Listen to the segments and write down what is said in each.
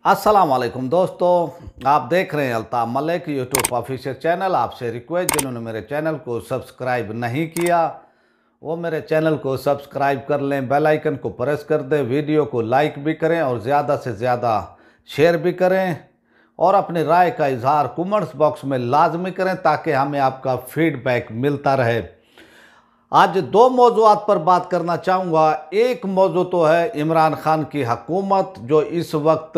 अस्सलाम वालेकुम दोस्तों, आप देख रहे हैं Altaf Malik YouTube official channel. आपसे रिक्वेस्ट, जिन्होंने मेरे चैनल को सब्सक्राइब नहीं किया वो मेरे चैनल को सब्सक्राइब कर लें, बेल आइकन को प्रेस कर दें, वीडियो को लाइक भी करें और ज़्यादा से ज़्यादा शेयर भी करें और अपनी राय का इजहार कमेंट्स बॉक्स में लाजमी करें ताकि हमें आपका फीडबैक मिलता रहे। आज दो मौज़ूआत पर बात करना चाहूँगा। एक मौजू तो है इमरान खान की हुकूमत, जो इस वक्त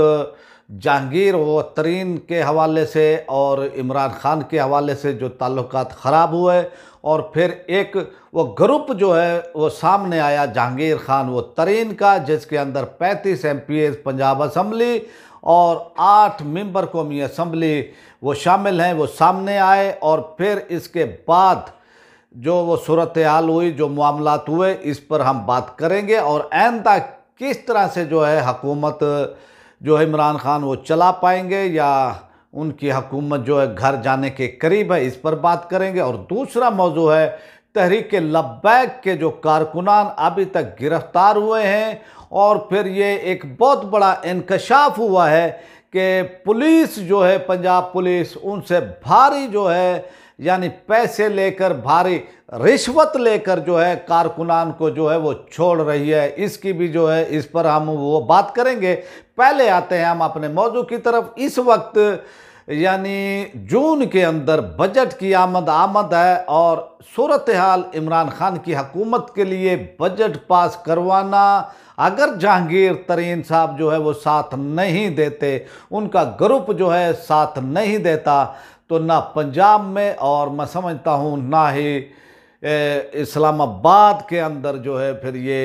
जहांगीर व तरीन के हवाले से और इमरान खान के हवाले से जो ताल्लुकात ख़राब हुए, और फिर एक वो ग्रुप जो है वो सामने आया जहांगीर खान व तरीन का, जिसके अंदर 35 MPs पंजाब असम्बली और 8 मेंबर कौमी असम्बली वो शामिल हैं, वो सामने आए। और फिर इसके बाद जो वो सूरत हाल हुई, जो मामलात हुए, इस पर हम बात करेंगे और आइंदा किस तरह से जो है हुकूमत जो है इमरान खान वो चला पाएंगे या उनकी हुकूमत जो है घर जाने के करीब है, इस पर बात करेंगे। और दूसरा मौजू है तहरीक लब्बैक के जो कारकुनान अभी तक गिरफ्तार हुए हैं, और फिर ये एक बहुत बड़ा इंकशाफ हुआ है कि पुलिस जो है, पंजाब पुलिस, उनसे भारी जो है यानी पैसे लेकर, भारी रिश्वत लेकर जो है कारकुनान को जो है वो छोड़ रही है। इसकी भी जो है, इस पर हम वो बात करेंगे। पहले आते हैं हम अपने मौजू की तरफ। इस वक्त यानी जून के अंदर बजट की आमद है और सूरत हाल इमरान खान की हुकूमत के लिए बजट पास करवाना, अगर जहांगीर तरीन साहब जो है वो साथ नहीं देते, उनका ग्रुप जो है साथ नहीं देता, तो ना पंजाब में और मैं समझता हूँ ना ही इस्लामाबाद के अंदर जो है फिर ये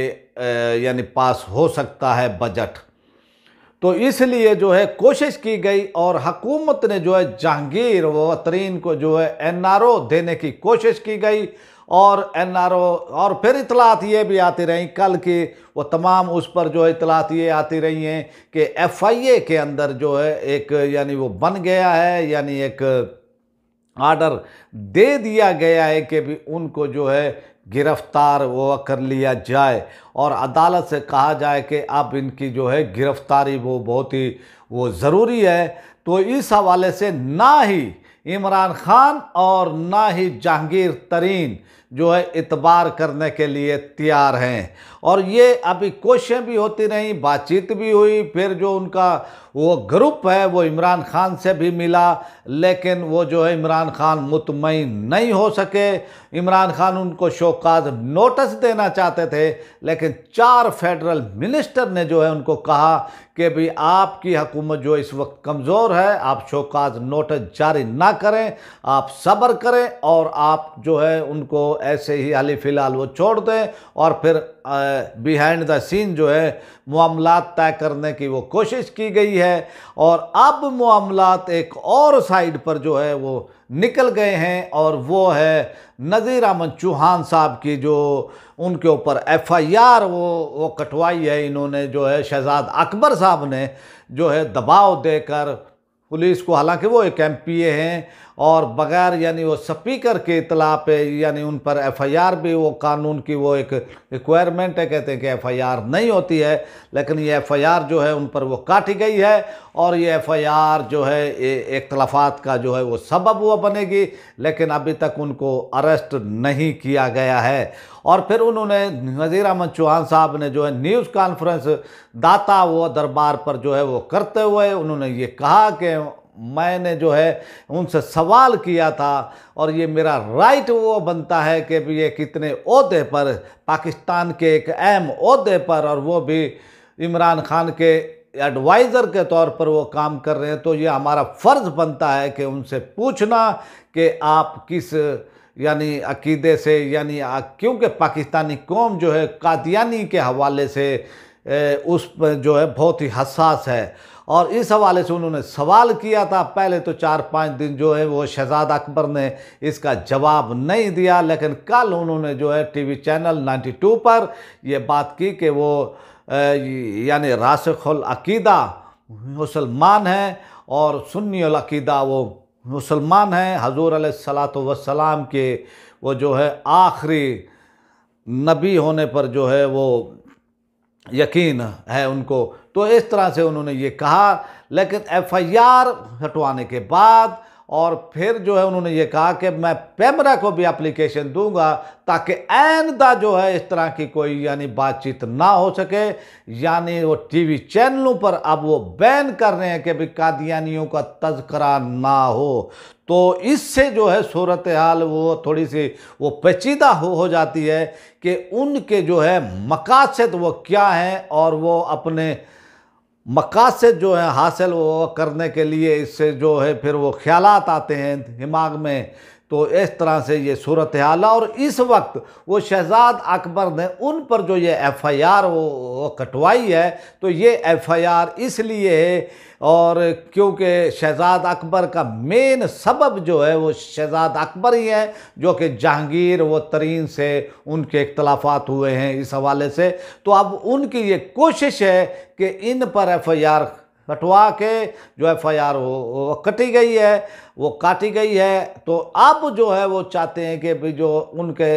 यानी पास हो सकता है बजट। तो इसलिए जो है कोशिश की गई और हुकूमत ने जो है जहांगीर व तरीन को जो है NRO देने की कोशिश की गई। और NRO, और फिर इतलात ये भी आती रही कल की, वो तमाम उस पर जो है इतलात ये आती रही हैं कि FIA के अंदर जो है एक यानी वो बन गया है, यानी एक आर्डर दे दिया गया है कि भी उनको जो है गिरफ्तार वो कर लिया जाए और अदालत से कहा जाए कि अब इनकी जो है गिरफ्तारी वो बहुत ही वो ज़रूरी है। तो इस हवाले से ना ही इमरान खान और ना ही जहांगीर तरीन जो है इतबार करने के लिए तैयार हैं। और ये अभी कोशिशें भी होती रहीं, बातचीत भी हुई, फिर जो उनका वो ग्रुप है वो इमरान खान से भी मिला, लेकिन वो जो है इमरान खान मुतमईन नहीं हो सके। इमरान खान उनको शोकाज नोटिस देना चाहते थे, लेकिन 4 फेडरल मिनिस्टर ने जो है उनको कहा कि भाई आपकी हुकूमत जो इस वक्त कमज़ोर है, आप शोकाज नोटिस जारी ना करें, आप सब्र करें और आप जो है उनको ऐसे ही हाल फिलहाल वो छोड़ दें। और फिर बिहाइंड द सीन जो है मामलात तय करने की वो कोशिश की गई है। और अब मामलात एक और साइड पर जो है वो निकल गए हैं, और वो है नज़ीर अहमद चौहान साहब की, जो उनके ऊपर FIR वो कटवाई है इन्होंने, जो है शहजाद अकबर साहब ने जो है दबाव देकर पुलिस को, हालांकि वो एक MPA हैं और बगैर यानी वो स्पीकर के इतला पे यानी उन पर FIR भी वो कानून की वो एक रिक्वायरमेंट है, कहते हैं कि FIR नहीं होती है, लेकिन ये FIR जो है उन पर वो काटी गई है। और ये FIR जो है इख्तलाफात का जो है वो सबब वो बनेगी, लेकिन अभी तक उनको अरेस्ट नहीं किया गया है। और फिर उन्होंने नज़ीर अहमद चौहान साहब ने जो है न्यूज़ कॉन्फ्रेंस दाता वो दरबार पर जो है वो करते हुए उन्होंने ये कहा कि मैंने जो है उनसे सवाल किया था और ये मेरा राइट वो बनता है कि भी ये कितने ओहदे पर, पाकिस्तान के एक अहम ओहदे पर, और वो भी इमरान खान के एडवाइज़र के तौर पर वो काम कर रहे हैं, तो ये हमारा फ़र्ज़ बनता है कि उनसे पूछना कि आप किस यानी अकीदे से, यानी क्योंकि पाकिस्तानी कौम जो है कादियानी के हवाले से उस पर जो है बहुत ही हसास है। और इस हवाले से उन्होंने सवाल किया था। पहले तो 4-5 दिन जो है वो शहजाद अकबर ने इसका जवाब नहीं दिया, लेकिन कल उन्होंने जो है TV चैनल 92 पर ये बात की कि वो यानी रासिखुल अकीदा मुसलमान हैं और सुन्नी अल अकीदा वो मुसलमान हैं। हजूर अलैहिस्सलातु वस्सलाम के वो जो है आखिरी नबी होने पर जो है वो यकीन है उनको। तो इस तरह से उन्होंने ये कहा। लेकिन एफआईआर हटवाने के बाद और फिर जो है उन्होंने ये कहा कि मैं पैमरा को भी एप्लीकेशन दूंगा ताकि आइंदा जो है इस तरह की कोई यानी बातचीत ना हो सके। यानी वो टीवी चैनलों पर अब वो बैन कर रहे हैं कि भी कादियानियों का तज़किरा ना हो। तो इससे जो है सूरत हाल वो थोड़ी सी वो पेचीदा हो जाती है कि उनके जो है मकासद वो क्या हैं और वो अपने मकासद जो है हासिल वो करने के लिए इससे जो है फिर वो ख्यालात आते हैं दिमाग में। तो इस तरह से ये सूरत हाल है। और इस वक्त वो शहजाद अकबर ने उन पर जो ये एफआईआर वो कटवाई है, तो ये एफआईआर इसलिए है और क्योंकि शहजाद अकबर का मेन सबब जो है वो शहजाद अकबर ही है, जो कि जहांगीर वो तरीन से उनके इख्तलाफात हुए हैं इस हवाले से। तो अब उनकी ये कोशिश है कि इन पर एफआईआर कटवा के जो एफआईआर वो कटी गई है, वो काटी गई है। तो अब जो है वो चाहते हैं कि भाई जो उनके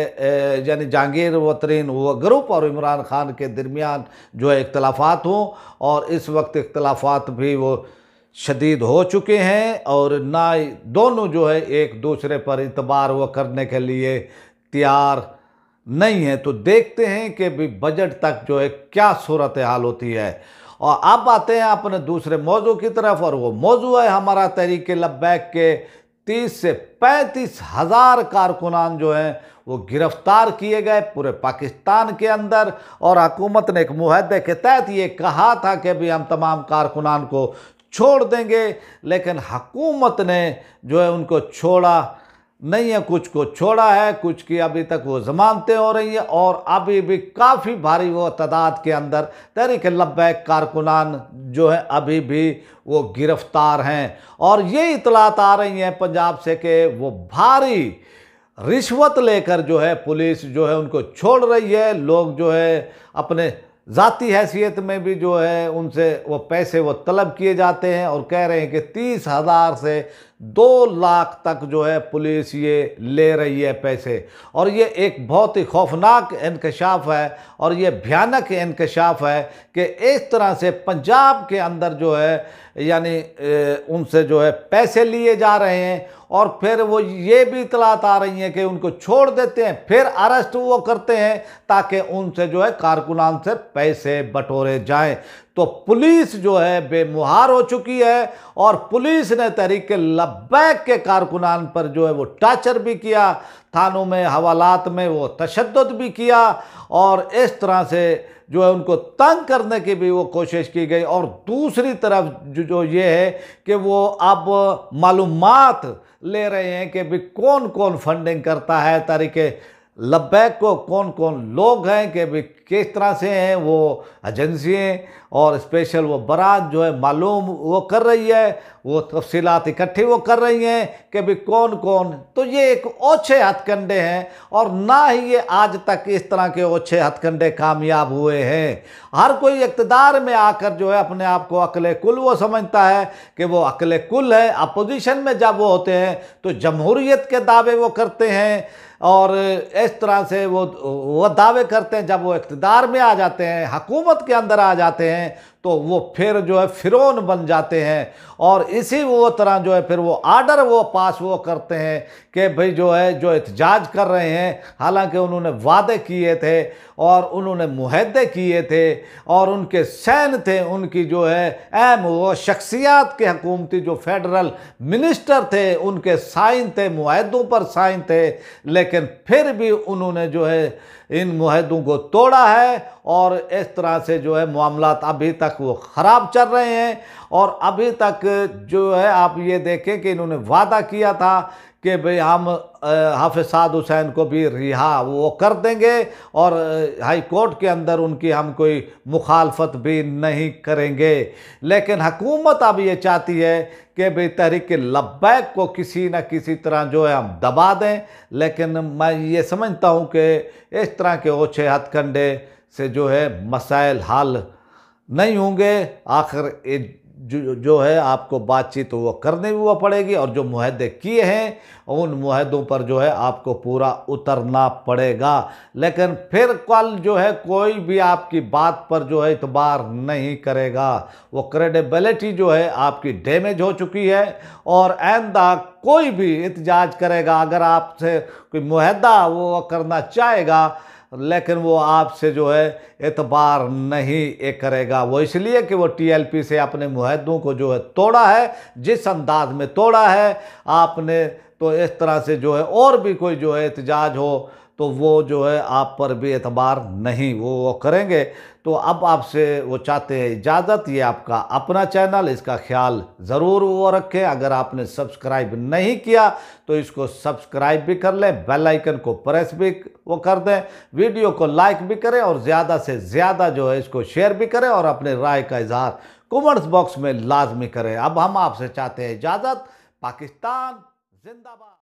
यानी जहांगीर वो तरीन वो ग्रुप और इमरान खान के दरमियान जो है इख्तलाफात हों। और इस वक्त इख्तलाफात भी वो शदीद हो चुके हैं और ना दोनों जो है एक दूसरे पर इतबार वो करने के लिए तैयार नहीं है। तो देखते हैं कि भी बजट तक जो है क्या सूरत हाल होती है। और अब आते हैं अपने दूसरे मौजू की तरफ, और वो मौजू है हमारा तहरीक लब्बैक के 30 से 35 हज़ार कारकुनान जो हैं वो गिरफ्तार किए गए पूरे पाकिस्तान के अंदर। और हुकूमत ने एक मुआहदे के तहत ये कहा था कि भी हम तमाम कारकुनान को छोड़ देंगे, लेकिन हुकूमत ने जो है उनको छोड़ा नहीं है। कुछ को छोड़ा है, कुछ की अभी तक वो जमानतें हो रही हैं और अभी भी काफ़ी भारी वो तादाद के अंदर तहरीक लब्बैक कारकुनान जो है अभी भी वो गिरफ्तार हैं। और ये इतलात आ रही हैं पंजाब से कि वो भारी रिश्वत लेकर जो है पुलिस जो है उनको छोड़ रही है। लोग जो है अपने ज़ाती हैसियत में भी जो है उनसे वो पैसे वो तलब किए जाते हैं और कह रहे हैं कि 30,000 से 2 लाख तक जो है पुलिस ये ले रही है पैसे। और ये एक बहुत ही खौफनाक इंकशाफ है और ये भयानक इंकशाफ है कि इस तरह से पंजाब के अंदर जो है यानी उनसे जो है पैसे लिए जा रहे हैं। और फिर वो ये भी इतलात आ रही हैं कि उनको छोड़ देते हैं, फिर अरेस्ट वो करते हैं ताकि उनसे जो है कारकुनान से पैसे बटोरे जाएं। तो पुलिस जो है बेमुहार हो चुकी है और पुलिस ने तहरीक लब्बैक के कारकुनान पर जो है वो टार्चर भी किया, थानों में हवालात में वो तशद्दुद भी किया और इस तरह से जो है उनको तंग करने की भी वो कोशिश की गई। और दूसरी तरफ जो ये है कि वो अब मालूमात ले रहे हैं कि भी कौन कौन फंडिंग करता है तहरीक लब्बैक को, कौन कौन लोग हैं कि भी किस तरह से हैं वो एजेंसियाँ और स्पेशल वो बरात जो है मालूम वो कर रही है, वो तफसीलात इकट्ठी वो कर रही हैं कि भी कौन कौन। तो ये एक ओछे हथकंडे हैं और ना ही ये आज तक इस तरह के ओछे हथकंडे कामयाब हुए हैं। हर कोई इक़्तिदार में आकर जो है अपने आप को अक्ल कुल वो समझता है कि वो अक्ल कुल है। अपोजिशन में जब वो होते हैं तो जमहूरियत के दावे वो करते हैं और इस तरह से वो दावे करते हैं। जब वो इक़्तिदार में आ जाते हैं, हुकूमत के अंदर आ जाते हैं, तो वो फिर जो है फिरौन बन जाते हैं। और इसी वो तरह जो है फिर वो आर्डर वो पास वो करते हैं कि भाई जो है जो एहतजाज कर रहे हैं, हालांकि उन्होंने वादे किए थे और उन्होंने मुहद्दे किए थे और उनके सैन थे, उनकी जो है अहम वो शख्सियात के हुकूमती जो फेडरल मिनिस्टर थे उनके साइन थे, मुहद्दों पर साइन थे, लेकिन फिर भी उन्होंने जो है इन मुहद्दों को तोड़ा है। और इस तरह से जो है मामलात अभी तक वो ख़राब चल रहे हैं। और अभी तक जो है आप ये देखें कि इन्होंने वादा किया था कि भाई हम हाफिज़ साद हुसैन को भी रिहा वो कर देंगे और हाई कोर्ट के अंदर उनकी हम कोई मुखालफत भी नहीं करेंगे। लेकिन हुकूमत अब ये चाहती है कि भाई तहरीक लब्बैक को किसी न किसी तरह जो है हम दबा दें। लेकिन मैं ये समझता हूँ कि इस तरह के ओछे हथकंडे से जो है मसाइल हल नहीं होंगे। आखिर जो है आपको बातचीत वो करनी भी वो पड़ेगी, और जो मुहद्दे किए हैं उन मुहद्दों पर जो है आपको पूरा उतरना पड़ेगा। लेकिन फिर कल जो है कोई भी आपकी बात पर जो है इतबार नहीं करेगा। वो क्रेडिबिलिटी जो है आपकी डैमेज हो चुकी है, और आइंदा कोई भी एहतजाज करेगा, अगर आपसे कोई मुहद्दा वो करना चाहेगा, लेकिन वो आपसे जो है एतबार नहीं करेगा। वो इसलिए कि वो टीएलपी से अपने मुहद्दों को जो है तोड़ा है, जिस अंदाज में तोड़ा है आपने, तो इस तरह से जो है और भी कोई जो है एहतजाज हो तो वो जो है आप पर भी एतबार नहीं वो करेंगे। तो अब आपसे वो चाहते हैं इजाज़त। ये आपका अपना चैनल, इसका ख्याल ज़रूर वो रखें। अगर आपने सब्सक्राइब नहीं किया तो इसको सब्सक्राइब भी कर लें, बेल आइकन को प्रेस भी वो कर दें, वीडियो को लाइक भी करें, और ज़्यादा से ज़्यादा जो है इसको शेयर भी करें, और अपने राय का इजहार कमेंट्स बॉक्स में लाजमी करें। अब हम आपसे चाहते हैं इजाज़त। पाकिस्तान जिंदाबाद।